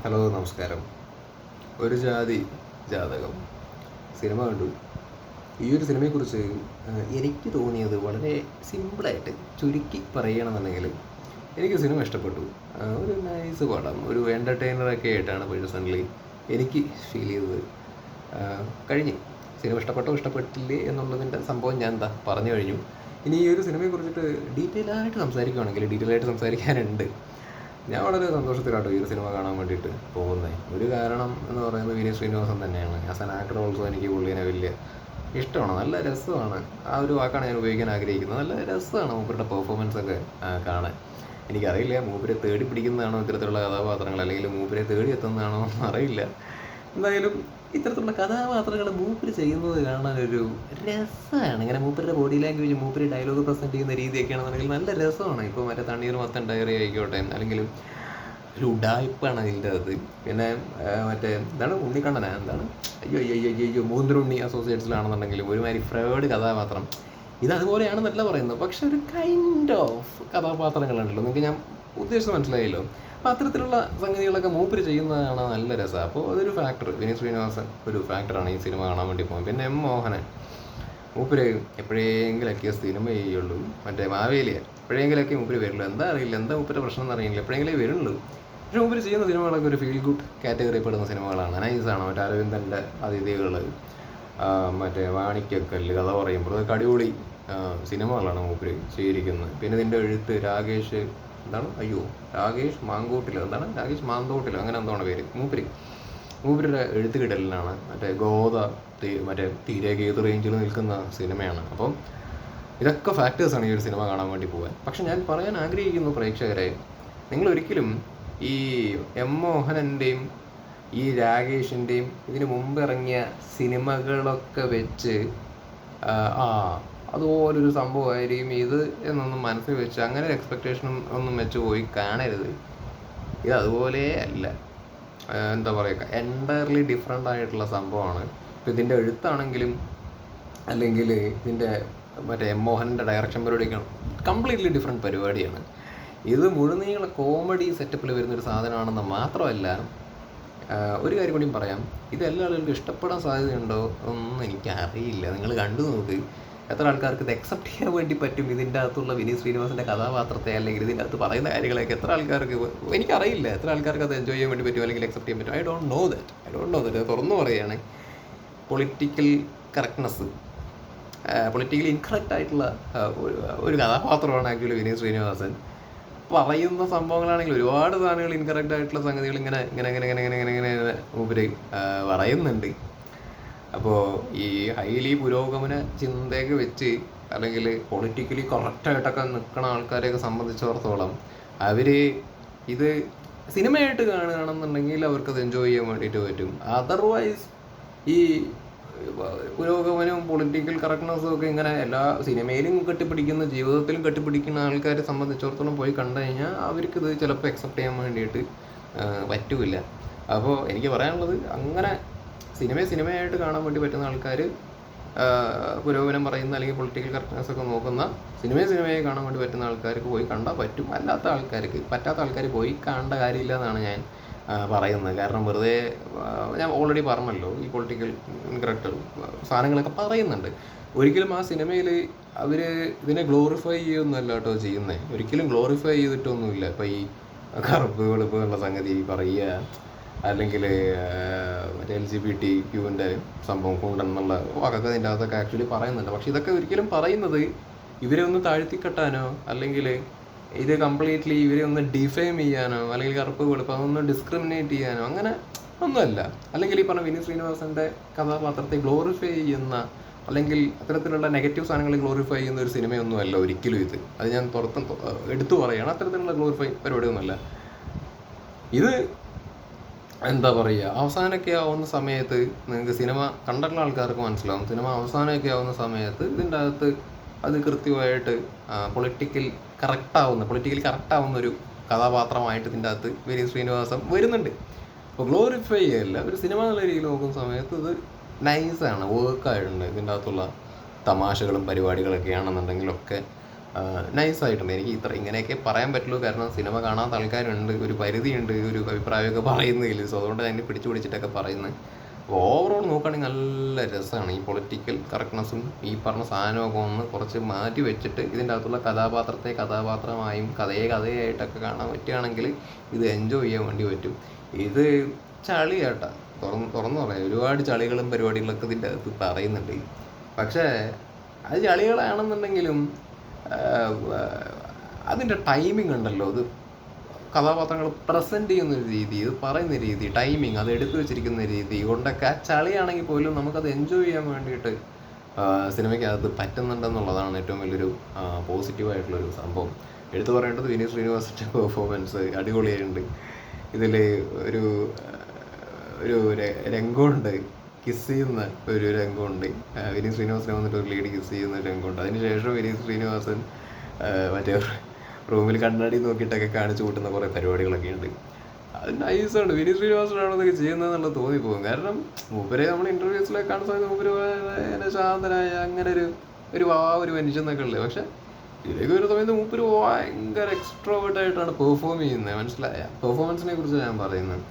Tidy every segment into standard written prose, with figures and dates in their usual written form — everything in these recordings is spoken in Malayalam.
ഹലോ, നമസ്കാരം. ഒരു ജാതി ജാതകം സിനിമ കണ്ടു. ഈ ഒരു സിനിമയെക്കുറിച്ച് എനിക്ക് തോന്നിയത് വളരെ സിമ്പിളായിട്ട് ചുരുക്കി പറയുകയാണെന്നുണ്ടെങ്കിൽ എനിക്ക് സിനിമ ഇഷ്ടപ്പെട്ടു. ഒരു നൈസ് പടം, ഒരു എൻ്റർടൈനറൊക്കെ ആയിട്ടാണ് പേഴ്സണലി എനിക്ക് ഫീൽ ചെയ്തത്. കഴിഞ്ഞു. സിനിമ ഇഷ്ടപ്പെട്ടോ ഇഷ്ടപ്പെട്ടില്ലേ എന്നുള്ളതിൻ്റെ സംഭവം ഞാൻ എന്താ പറഞ്ഞു കഴിഞ്ഞു. ഇനി ഈ ഒരു സിനിമയെക്കുറിച്ചിട്ട് ഡീറ്റെയിൽ ആയിട്ട് സംസാരിക്കാനുണ്ട്. ഞാൻ വളരെ സന്തോഷത്തിലാട്ടോ ഈ ഒരു സിനിമ കാണാൻ വേണ്ടിയിട്ട് പോകുന്നത്. ഒരു കാരണം എന്ന് പറയുന്നത് വിനീത് ശ്രീനിവാസൻ തന്നെയാണ്. ആസ് ആൻ ആക്ടർ ഓൾസോ എനിക്ക് പുള്ളിനെ വലിയ ഇഷ്ടമാണ്. നല്ല രസമാണ്. ആ ഒരു വാക്കാണ് ഞാൻ ഉപയോഗിക്കാൻ ആഗ്രഹിക്കുന്നത്. നല്ല രസമാണ് മൂപ്പരുടെ പെർഫോമൻസ് ഒക്കെ കാണാൻ. എനിക്കറിയില്ല മൂപ്പരെ തേടി പിടിക്കുന്നതാണോ ഇത്തരത്തിലുള്ള കഥാപാത്രങ്ങൾ, അല്ലെങ്കിൽ മൂപ്പരെ തേടി എത്തുന്നതാണോ അറിയില്ല. എന്തായാലും ഇത്തരത്തിലുള്ള കഥാപാത്രങ്ങൾ മൂപ്പര് ചെയ്യുന്നത് കാണാനൊരു രസമാണ്. ഇങ്ങനെ മൂപ്പരുടെ ബോഡി ലാംഗ്വേജ്, മൂപ്പര് ഡയലോഗ് പ്രസൻറ്റ് ചെയ്യുന്ന രീതിയൊക്കെയാണെന്നുണ്ടെങ്കിൽ നല്ല രസമാണ്. ഇപ്പോൾ മറ്റേ തണ്ണീർ മത്തൻ ഡയറി ആയിക്കോട്ടെ, അല്ലെങ്കിൽ ഒരു ഉഡായിപ്പാണ് അതിൻ്റെ അത്. പിന്നെ മറ്റേ എന്താണ് ഉണ്ണിക്കണ്ണനാ, എന്താണ് അയ്യോ അയ്യോ അയ്യോ അയ്യോ മൂന്നുണ്ണി അസോസിയേറ്റ്സിലാണെന്നുണ്ടെങ്കിലും ഒരുമാതിരി ഫ്രോഡ് കഥാപാത്രം. ഇത് അതുപോലെയാണെന്നല്ല പറയുന്നത്, പക്ഷെ ഒരു കൈൻഡ് ഓഫ് കഥാപാത്രങ്ങളുണ്ടല്ലോ, നിങ്ങൾക്ക് ഞാൻ ഉദ്ദേശിച്ച് മനസ്സിലായല്ലോ. അപ്പോൾ അത്തരത്തിലുള്ള സംഗതികളൊക്കെ മൂപ്പര് ചെയ്യുന്നതാണ് നല്ല രസം. അപ്പോൾ അതൊരു ഫാക്ടർ. വിനീത് ശ്രീനിവാസൻ ഒരു ഫാക്ടറാണ് ഈ സിനിമ കാണാൻ വേണ്ടി പോകുന്നത്. പിന്നെ എം മോഹനൻ, മൂപ്പര് എപ്പോഴെങ്കിലൊക്കെ സിനിമ ചെയ്യുള്ളൂ. മറ്റേ മാവേലിയ എപ്പോഴെങ്കിലൊക്കെ മൂപ്പര് വരുള്ളൂ. എന്താ അറിയില്ല, എന്താ മൂപ്പരുടെ പ്രശ്നം എന്ന് അറിയില്ല, എപ്പോഴെങ്കിലേ വരുള്ളൂ. പക്ഷെ മൂപ്പര് ചെയ്യുന്ന സിനിമകളൊക്കെ ഒരു ഫീൽ ഗുഡ് കാറ്റഗറി പെടുന്ന സിനിമകളാണ്. നൈസാണ്. മറ്റേ അരവിന്ദൻ്റെ അതിഥികൾ, മറ്റേ വാണിക്കക്കല്ല്, കഥ പറയുമ്പോൾ അതൊക്കെ അടിപൊളി സിനിമകളാണ് മൂപ്പര് ചെയ്തിരിക്കുന്നത്. പിന്നെ ഇതിൻ്റെ എഴുത്ത് രാകേഷ് രാകേഷ് മാങ്കോട്ടിലോ രാകേഷ് മാന്തോട്ടിലോ അങ്ങനെ എന്താണ് പേര്. മൂപ്പരുടെ എഴുത്ത് കിടലിനാണ്. മറ്റേ ഗോദ മറ്റേ തീരെ ഏത് റേഞ്ചിൽ നിൽക്കുന്ന സിനിമയാണ്. അപ്പം ഇതൊക്കെ ഫാക്ടേഴ്സാണ് ഈ ഒരു സിനിമ കാണാൻ വേണ്ടി പോകാൻ. പക്ഷെ ഞാൻ പറയാൻ ആഗ്രഹിക്കുന്നു പ്രേക്ഷകരെ, നിങ്ങളൊരിക്കലും ഈ എം മോഹനൻ്റെയും ഈ രാകേഷിൻ്റെയും ഇതിന് മുമ്പ് ഇറങ്ങിയ സിനിമകളൊക്കെ വെച്ച് അതുപോലൊരു സംഭവമായിരിക്കും ഇത് എന്നൊന്നും മനസ്സിൽ വെച്ച് അങ്ങനെ ഒരു എക്സ്പെക്റ്റേഷൻ ഒന്നും വെച്ച് പോയി കാണരുത്. ഇത് അതുപോലെ അല്ല. എന്താ പറയുക, എൻറ്റയർലി ഡിഫറെൻ്റ് ആയിട്ടുള്ള സംഭവമാണ്. ഇപ്പോൾ ഇതിൻ്റെ എഴുത്താണെങ്കിലും അല്ലെങ്കിൽ ഇതിൻ്റെ മറ്റേ എം മോഹൻ്റെ ഡയറക്ഷൻ പരിപാടിയൊക്കെയാണ് കംപ്ലീറ്റ്ലി ഡിഫറെൻറ്റ് പരിപാടിയാണ്. ഇത് മുഴുനീള കോമഡി സെറ്റപ്പിൽ വരുന്നൊരു സാധനമാണെന്ന് മാത്രമല്ല, ഒരു കാര്യം കൂടിയും പറയാം, ഇത് എല്ലാ ആളുകൾക്കും ഇഷ്ടപ്പെടാൻ സാധ്യതയുണ്ടോ ഒന്നും എനിക്കറിയില്ല. നിങ്ങൾ കണ്ടു നോക്ക്, എത്ര ആൾക്കാർക്ക് ഇത് അക്സെപ്റ്റ് ചെയ്യാൻ വേണ്ടി പറ്റും ഇതിൻ്റെ അകത്തുള്ള വിനീത് ശ്രീനിവാസൻ്റെ കഥാപാത്രത്തെ, അല്ലെങ്കിൽ ഇതിൻ്റെ അകത്ത് പറയുന്ന കാര്യങ്ങളൊക്കെ എത്ര ആൾക്കാർക്ക്, എനിക്കറിയില്ല എത്ര ആൾക്കാർക്ക് അത് എൻജോയ് ചെയ്യാൻ വേണ്ടി പറ്റും അല്ലെങ്കിൽ അക്സെപ്റ്റ് ചെയ്യാൻ പറ്റും. I don't know that. തുറന്നു പറയുകയാണ്, പൊളിറ്റിക്കൽ കറക്റ്റ്നെസ്, പൊളിറ്റിക്കലി ഇൻകറക്റ്റ് ആയിട്ടുള്ള ഒരു കഥാപാത്രമാണ് ആക്ച്വലി വിനീത് ശ്രീനിവാസൻ. പറയുന്ന സംഭവങ്ങളാണെങ്കിൽ ഒരുപാട് സാധനങ്ങൾ ഇൻകറക്റ്റ് ആയിട്ടുള്ള സംഗതികൾ ഇങ്ങനെ ഇങ്ങനെ ഇങ്ങനെ ഇങ്ങനെ ഇങ്ങനെ ഇങ്ങനെ ഇങ്ങനെ മൂപ്പര് പറയുന്നുണ്ട്. അപ്പോൾ ഈ ഹൈലി പുരോഗമന ചിന്തയൊക്കെ വെച്ച് അല്ലെങ്കിൽ പൊളിറ്റിക്കലി കറക്റ്റായിട്ടൊക്കെ നിൽക്കുന്ന ആൾക്കാരെയൊക്കെ സംബന്ധിച്ചിടത്തോളം അവർ ഇത് സിനിമയായിട്ട് കാണുകയാണെന്നുണ്ടെങ്കിൽ അവർക്കത് എൻജോയ് ചെയ്യാൻ വേണ്ടിയിട്ട് പറ്റും. അതർവൈസ് ഈ പുരോഗമനവും പൊളിറ്റിക്കൽ കറക്റ്റ്നെസ്സും ഒക്കെ ഇങ്ങനെ എല്ലാ സിനിമയിലും കെട്ടിപ്പിടിക്കുന്ന, ജീവിതത്തിലും കെട്ടിപ്പിടിക്കുന്ന ആൾക്കാരെ സംബന്ധിച്ചിടത്തോളം പോയി കണ്ടു കഴിഞ്ഞാൽ അവർക്കിത് ചിലപ്പോൾ അക്സെപ്റ്റ് ചെയ്യാൻ വേണ്ടിയിട്ട് പറ്റില്ല. അപ്പോൾ എനിക്ക് പറയാനുള്ളത്, അങ്ങനെ സിനിമയായിട്ട് കാണാൻ വേണ്ടി പറ്റുന്ന ആൾക്കാർ, പുരോഗമനം പറയുന്ന അല്ലെങ്കിൽ പൊളിറ്റിക്കൽ കറക്റ്റ്നെസ് ഒക്കെ നോക്കുന്ന സിനിമയെ കാണാൻ വേണ്ടി പറ്റുന്ന ആൾക്കാർക്ക് പോയി കണ്ടാൽ പറ്റും. പറ്റാത്ത ആൾക്കാർ പോയി കാണേണ്ട കാര്യമില്ല എന്നാണ് ഞാൻ പറയുന്നത്. കാരണം വെറുതെ ഞാൻ ഓൾറെഡി പറഞ്ഞല്ലോ, ഈ പൊളിറ്റിക്കൽ ഇൻകറക്റ്റ് സാധനങ്ങളൊക്കെ പറയുന്നുണ്ട്. ഒരിക്കലും ആ സിനിമയിൽ അവർ ഇതിനെ ഗ്ലോറിഫൈ ചെയ്യുന്നല്ല കേട്ടോ ചെയ്യുന്നത്. ഒരിക്കലും ഗ്ലോറിഫൈ ചെയ്തിട്ടൊന്നുമില്ല. ഇപ്പോൾ ഈ കറുപ്പ് വെളുപ്പ് എന്നുള്ള സംഗതി പറയുക, അല്ലെങ്കിൽ മറ്റേ LGBTQ സംഭവം കുണ്ടൻ എന്നുള്ള വാക്കൊക്കെ അതിൻ്റെ അകത്തൊക്കെ ആക്ച്വലി പറയുന്നുണ്ട്. പക്ഷെ ഇതൊക്കെ ഒരിക്കലും പറയുന്നത് ഇവരെ ഒന്ന് താഴ്ത്തിക്കെട്ടാനോ, അല്ലെങ്കിൽ ഇത് കംപ്ലീറ്റ്ലി ഇവരെ ഒന്ന് ഡിഫെയിം ചെയ്യാനോ, അല്ലെങ്കിൽ കറുപ്പ് വെളുപ്പ് അതൊന്ന് ഡിസ്ക്രിമിനേറ്റ് ചെയ്യാനോ അങ്ങനെ ഒന്നുമല്ല. അല്ലെങ്കിൽ ഈ പറഞ്ഞ വിനീത് ശ്രീനിവാസൻ്റെ കഥാപാത്രത്തെ ഗ്ലോറിഫൈ ചെയ്യുന്ന, അല്ലെങ്കിൽ അത്തരത്തിലുള്ള നെഗറ്റീവ് സാധനങ്ങൾ ഗ്ലോറിഫൈ ചെയ്യുന്ന ഒരു സിനിമയൊന്നുമല്ല ഒരിക്കലും ഇത്. അത് ഞാൻ എടുത്തു പറയുകയാണ്. അത്തരത്തിലുള്ള ഗ്ലോറിഫൈ പരിപാടിയൊന്നുമല്ല ഇത്. എന്താ പറയുക, അവസാനമൊക്കെ ആവുന്ന സമയത്ത് നിങ്ങൾക്ക് സിനിമ കണ്ടിട്ടുള്ള ആൾക്കാർക്ക് മനസ്സിലാവും. സിനിമ അവസാനമൊക്കെ ആവുന്ന സമയത്ത് ഇതിൻ്റെ അകത്ത് അത് കൃത്യമായിട്ട് പൊളിറ്റിക്കലി കറക്റ്റാവുന്ന ഒരു കഥാപാത്രമായിട്ട് ഇതിൻ്റെ അകത്ത് വിനീത് ശ്രീനിവാസൻ വരുന്നുണ്ട്. അപ്പോൾ ഗ്ലോറിഫൈ ചെയ്യല്ല, ഒരു സിനിമ എന്നുള്ള രീതിയിൽ നോക്കുന്ന സമയത്ത് ഇത് നൈസാണ്, വർക്കായിട്ടുണ്ട്. ഇതിൻ്റെ അകത്തുള്ള തമാശകളും പരിപാടികളൊക്കെ ആണെന്നുണ്ടെങ്കിലൊക്കെ നൈസായിട്ടുണ്ട്. എനിക്ക് ഇങ്ങനെയൊക്കെ പറയാൻ പറ്റുള്ളൂ, കാരണം സിനിമ കാണാത്ത ആൾക്കാരുണ്ട്, ഒരു പരിധിയുണ്ട് ഒരു അഭിപ്രായമൊക്കെ പറയുന്നതിൽ. സോ അതുകൊണ്ട് തന്നെ പിടിച്ചു പിടിച്ചിട്ടൊക്കെ പറയുന്നത്. അപ്പോൾ ഓവറോൾ നോക്കുകയാണെങ്കിൽ നല്ല രസമാണ്. ഈ പൊളിറ്റിക്കൽ കറക്റ്റ്നെസ്സും ഈ പറഞ്ഞ സാധനമൊക്കെ ഒന്ന് കുറച്ച് മാറ്റി വെച്ചിട്ട് ഇതിൻ്റെ അകത്തുള്ള കഥാപാത്രത്തെ കഥാപാത്രമായും കഥയായിട്ടൊക്കെ കാണാൻ പറ്റുകയാണെങ്കിൽ ഇത് എൻജോയ് ചെയ്യാൻ വേണ്ടി പറ്റും. ഇത് ചളിയാട്ടാ, തുറന്നു പറയാം. ഒരുപാട് ചളികളും പരിപാടികളൊക്കെ ഇതിൻ്റെ അകത്ത് പറയുന്നുണ്ട്. പക്ഷേ അത് ചളികളാണെന്നുണ്ടെങ്കിലും അതിൻ്റെ ടൈമിംഗ് ഉണ്ടല്ലോ, അത് കഥാപാത്രങ്ങൾ പ്രസൻറ്റ് ചെയ്യുന്നൊരു രീതി, ഇത് പറയുന്ന രീതി, ടൈമിങ്, അത് എടുത്തു വെച്ചിരിക്കുന്ന രീതി കൊണ്ടൊക്കെ ആ ചളിയാണെങ്കിൽ പോലും നമുക്കത് എൻജോയ് ചെയ്യാൻ വേണ്ടിയിട്ട് സിനിമയ്ക്കകത്ത് പറ്റുന്നുണ്ടെന്നുള്ളതാണ് ഏറ്റവും വലിയൊരു പോസിറ്റീവായിട്ടുള്ളൊരു സംഭവം. എടുത്തു പറയേണ്ടത് വിനീത് ശ്രീനിവാസൻ്റെ പെർഫോമൻസ് അടിപൊളിയായിട്ടുണ്ട്. ഇതിൽ ഒരു ഒരു രംഗമുണ്ട്, കിസ് ചെയ്യുന്ന ഒരു രംഗമുണ്ട്. വിനീത് ശ്രീനിവാസനെ വന്നിട്ട് ഒരു ലേഡി കിസ് ചെയ്യുന്ന ഒരു രംഗമുണ്ട്. അതിനുശേഷം വിനീത് ശ്രീനിവാസൻ മറ്റേ റൂമിൽ കണ്ണാടി നോക്കിയിട്ടൊക്കെ കാണിച്ചു കൂട്ടുന്ന കുറേ പരിപാടികളൊക്കെ ഉണ്ട്. അത് നൈസാണ്. വിനീത് ശ്രീനിവാസനാണ് ഇതൊക്കെ ചെയ്യുന്നതെന്നുള്ളത് തോന്നിപ്പോകും. കാരണം മൂപ്പരെ നമ്മൾ ഇൻ്റർവ്യൂസിലൊക്കെ കാണുന്ന സമയത്ത് മൂപ്പര് ശാന്തനായ അങ്ങനെ ഒരു മനുഷ്യൻ എന്നൊക്കെ ഉള്ളത്. പക്ഷെ ഇതിലേക്ക് ഒരു സമയത്ത് മൂപ്പര് ഭയങ്കര എക്സ്ട്രോവേർട്ടായിട്ടാണ് പെർഫോം ചെയ്യുന്നത്. മനസ്സിലായ പെർഫോമൻസിനെ കുറിച്ച് ഞാൻ പറയുന്നത്.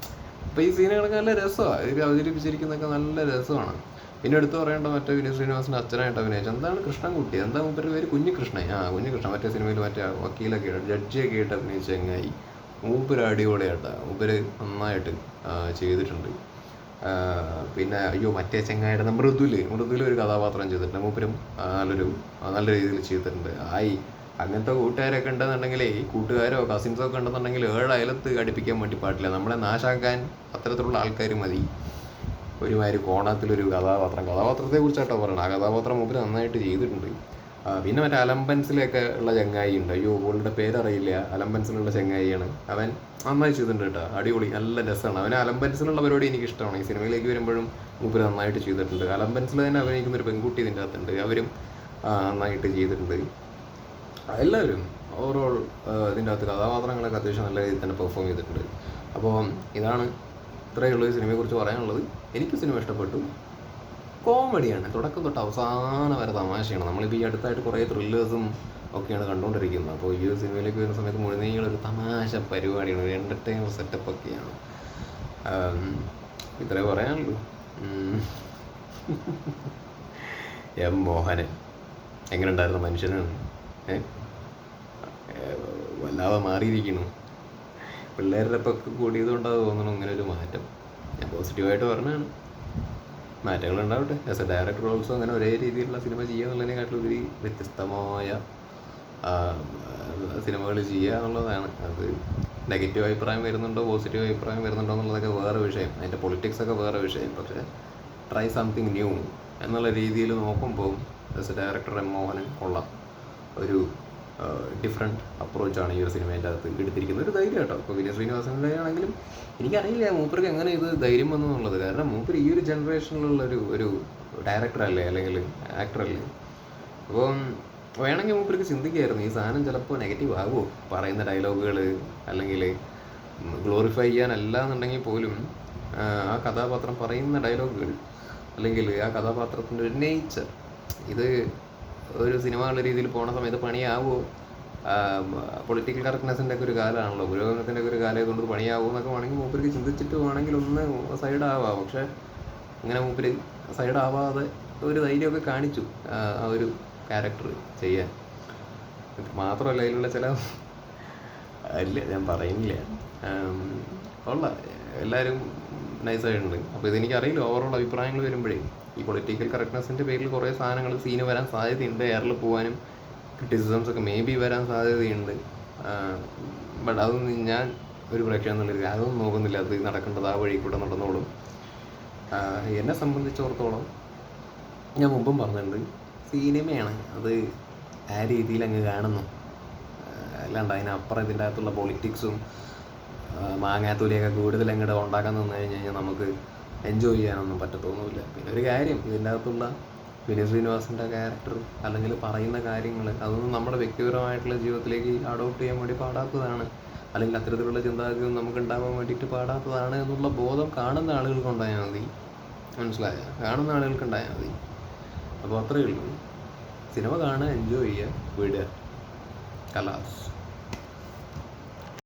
അപ്പോൾ ഈ സീനുകളൊക്കെ നല്ല രസമാണ്, ഇത് അവതരിപ്പിച്ചിരിക്കുന്നതൊക്കെ നല്ല രസമാണ്. പിന്നെ എടുത്ത് പറയേണ്ട മറ്റേ വിനീത് ശ്രീനിവാസൻ്റെ അച്ഛനായിട്ട് അഭിനയിച്ചു എന്താണ് കൃഷ്ണൻകുട്ടി, എന്താ മൂപ്പരുടെ പേര്, കുഞ്ഞികൃഷ്ണൻ. കുഞ്ഞികൃഷ്ണൻ മറ്റേ സിനിമയിൽ മറ്റേ വക്കീലൊക്കെ ജഡ്ജിയൊക്കെ ആയിട്ട് അഭിനയിച്ച ചങ്ങായി. മൂപ്പര് അടിപൊളിയായിട്ടാ, മൂപ്പര് നന്നായിട്ട് ചെയ്തിട്ടുണ്ട്. പിന്നെ മറ്റേ ചങ്ങായിയുടെ മൃദുല് ഒരു കഥാപാത്രം ചെയ്തിട്ടുണ്ട്. മൂപ്പരും നല്ല രീതിയിൽ ചെയ്തിട്ടുണ്ട്. അങ്ങനത്തെ കൂട്ടുകാരൊക്കെ ഉണ്ടെന്നുണ്ടെങ്കിൽ, ഈ കൂട്ടുകാരോ കസിൻസോ ഒക്കെ ഉണ്ടെന്നുണ്ടെങ്കിൽ 7 അയലത്ത് അടുപ്പിക്കാൻ വേണ്ടി പാടില്ല. നമ്മളെ നാശാക്കാൻ അത്തരത്തിലുള്ള ആൾക്കാർ മതി. ഒരുമാതിരി കോണത്തിലൊരു കഥാപാത്രത്തെ കുറിച്ചായിട്ടോ പറയണം. ആ കഥാപാത്രം മൂപ്പര് നന്നായിട്ട് ചെയ്തിട്ടുണ്ട്. പിന്നെ മറ്റേ അലംപൻസിലൊക്കെ ഉള്ള ചങ്ങായി ഉണ്ട്, അവളുടെ പേരറിയില്ല, അലംപൻസിലുള്ള ചങ്ങായിയാണ്. അവൻ നന്നായി ചെയ്തിട്ടുണ്ട് കേട്ടോ, അടിപൊളി, നല്ല രസമാണ്. അവന് അലംപൻസിലുള്ള പരിപാടി എനിക്ക് ഇഷ്ടമാണ്. ഈ സിനിമയിലേക്ക് വരുമ്പോഴും മൂപ്പര് നന്നായിട്ട് ചെയ്തിട്ടുണ്ട്. അലംപൻസിൽ തന്നെ അഭിനയിക്കുന്ന ഒരു പെൺകുട്ടി ഇതിൻ്റെ അകത്തുണ്ട്, അവരും നന്നായിട്ട് ചെയ്തിട്ടുണ്ട്. എല്ലാവരും ഓവറോൾ ഇതിൻ്റെ അകത്ത് കഥാപാത്രങ്ങളൊക്കെ അത്യാവശ്യം നല്ല രീതിയിൽ തന്നെ പെർഫോം ചെയ്തിട്ടുണ്ട്. അപ്പോൾ ഇതാണ് ഇത്രയുള്ള ഈ സിനിമയെക്കുറിച്ച് പറയാനുള്ളത്. എനിക്ക് സിനിമ ഇഷ്ടപ്പെട്ടു. കോമഡിയാണ്, തുടക്കം തൊട്ട് അവസാനം വരെ തമാശയാണ്. നമ്മളിപ്പോൾ ഈ അടുത്തായിട്ട് കുറേ ത്രില്ലേഴ്സും ഒക്കെയാണ് കണ്ടുകൊണ്ടിരിക്കുന്നത്. അപ്പോൾ ഈ ഒരു സിനിമയിലേക്ക് വരുന്ന സമയത്ത് മുഴുനീളൊരു തമാശ പരിപാടിയാണ്, ഒരു എൻ്റർടൈനർ സെറ്റപ്പ് ഒക്കെയാണ്. ഇത്രേ പറയാനുള്ളൂ. എം മോഹനൻ എങ്ങനെ ഉണ്ടായിരുന്ന മനുഷ്യനാണ്, വല്ലാതെ മാറിയിരിക്കുന്നു. പിള്ളേരുടെ ഇപ്പം കൂടിയതുകൊണ്ടാണ് തോന്നുന്നു ഇങ്ങനെ ഒരു മാറ്റം. ഞാൻ പോസിറ്റീവായിട്ട് പറഞ്ഞാണ്, മാറ്റങ്ങൾ ഉണ്ടാവട്ടെ. ആസ് എ ഡയറക്ടർ ഓൾസോ അങ്ങനെ ഒരേ രീതിയിലുള്ള സിനിമ ചെയ്യുക എന്നുള്ളതിനെക്കാട്ടിലുപരി വ്യത്യസ്തമായ സിനിമകൾ ചെയ്യുക എന്നുള്ളതാണ്. അത് നെഗറ്റീവ് അഭിപ്രായം വരുന്നുണ്ടോ പോസിറ്റീവ് അഭിപ്രായം വരുന്നുണ്ടോ എന്നുള്ളതൊക്കെ വേറെ വിഷയം, അതിൻ്റെ പൊളിറ്റിക്സൊക്കെ വേറെ വിഷയം. പക്ഷേ ട്രൈ സംതിങ് ന്യൂ എന്നുള്ള രീതിയിൽ നോക്കുമ്പോൾ as A director M Mohanan ഉള്ള ഒരു ഡിഫറെൻറ്റ് അപ്രോച്ചാണ് ഈ ഒരു സിനിമേൻ്റെ അകത്ത് എടുത്തിരിക്കുന്നത്. ഒരു ധൈര്യം കേട്ടോ. ഇപ്പോൾ വിനീത് ശ്രീനിവാസൻ്റെ ആണെങ്കിലും എനിക്കറിയില്ല മൂപ്പർക്ക് എങ്ങനെ ഇത് ധൈര്യം വന്നു എന്നുള്ളത്. കാരണം മൂപ്പർ ഈ ഒരു ജനറേഷനിലുള്ള ഒരു ഡയറക്ടറല്ലേ, അല്ലെങ്കിൽ ആക്ടറല്ലേ. അപ്പം വേണമെങ്കിൽ മൂപ്പർക്ക് ചിന്തിക്കുകയായിരുന്നു, ഈ സാധനം ചിലപ്പോൾ നെഗറ്റീവ് ആകുമോ, പറയുന്ന ഡയലോഗുകൾ, അല്ലെങ്കിൽ ഗ്ലോറിഫൈ ചെയ്യാനല്ല എന്നുണ്ടെങ്കിൽ പോലും ആ കഥാപാത്രം പറയുന്ന ഡയലോഗുകൾ, അല്ലെങ്കിൽ ആ കഥാപാത്രത്തിൻ്റെ ഒരു നേച്ചർ, ഇത് ഒരു സിനിമ ഉള്ള രീതിയിൽ പോണ സമയത്ത് പണിയാവുമോ, പൊളിറ്റിക്കൽ കറക്റ്റ്നെസ്സിൻ്റെ ഒക്കെ ഒരു കാലമാണല്ലോ, പുരോഗമനത്തിൻ്റെ ഒക്കെ ഒരു കാലം ആയതുകൊണ്ട് പണിയാവുമോ എന്നൊക്കെ വേണമെങ്കിൽ മൂപ്പർക്ക് ചിന്തിച്ചിട്ട് വേണമെങ്കിൽ ഒന്ന് സൈഡാവാം. പക്ഷേ അങ്ങനെ മൂപ്പര് സൈഡാവാതെ ഒരു ധൈര്യമൊക്കെ കാണിച്ചു ആ ഒരു ക്യാരക്ടർ ചെയ്യാൻ. മാത്രമല്ല അതിലുള്ള ചില അല്ല ഞാൻ പറയുന്നില്ല, ഉള്ള എല്ലാവരും നൈസായിട്ടുണ്ട്. അപ്പോൾ ഇതെനിക്കറിയില്ല, ഓവറോൾ അഭിപ്രായങ്ങൾ വരുമ്പോഴേ ഈ പൊളിറ്റിക്കൽ കറക്റ്റ്നെസ്സിൻ്റെ പേരിൽ കുറേ സാധനങ്ങൾ സീന് വരാൻ സാധ്യതയുണ്ട്, എയറിൽ പോകാനും ക്രിറ്റിസിസംസ് ഒക്കെ മേ ബി വരാൻ സാധ്യതയുണ്ട്. ബട്ട് അതൊന്നും ഞാൻ ഒരു പ്രേക്ഷകൻ എന്നുള്ളൊരു അതൊന്നും നോക്കുന്നില്ല, അത് നടക്കേണ്ടത് ആ വഴി കൂടെ നടന്നോളും. എന്നെ സംബന്ധിച്ചിടത്തോളം ഞാൻ മുമ്പും പറഞ്ഞിട്ടുണ്ട്, സിനിമയാണ് അത് ആ രീതിയിൽ അങ്ങ് കാണുന്നു, അല്ലാണ്ട് അതിനപ്പുറം ഇതിൻ്റെ അകത്തുള്ള പൊളിറ്റിക്സും മാങ്ങാത്തൂലിയൊക്കെ കൂടുതൽ അങ്ങോട്ട് ഉണ്ടാക്കാൻ നിന്ന് കഴിഞ്ഞാൽ നമുക്ക് എൻജോയ് ചെയ്യാനൊന്നും പറ്റത്തൊന്നുമില്ല. പിന്നെ ഒരു കാര്യം, ഇതിൻ്റെ അകത്തുള്ള വിനീത് ശ്രീനിവാസൻ്റെ ക്യാരക്ടർ അല്ലെങ്കിൽ പറയുന്ന കാര്യങ്ങൾ അതൊന്നും നമ്മുടെ വ്യക്തിപരമായിട്ടുള്ള ജീവിതത്തിലേക്ക് അഡോപ്റ്റ് ചെയ്യാൻ വേണ്ടി പാടാത്തതാണ്, അല്ലെങ്കിൽ അത്തരത്തിലുള്ള ചിന്താഗതിയും നമുക്ക് ഉണ്ടാകാൻ വേണ്ടിയിട്ട് പാടാത്തതാണ് എന്നുള്ള ബോധം കാണുന്ന ആളുകൾക്ക് ഉണ്ടായാൽ മതി. മനസ്സിലായ, കാണുന്ന ആളുകൾക്ക് ഉണ്ടായാൽ മതി. അപ്പോൾ അത്രയേ ഉള്ളൂ. സിനിമ കാണുക, എൻജോയ് ചെയ്യുക, വിടുക. കലാസ്.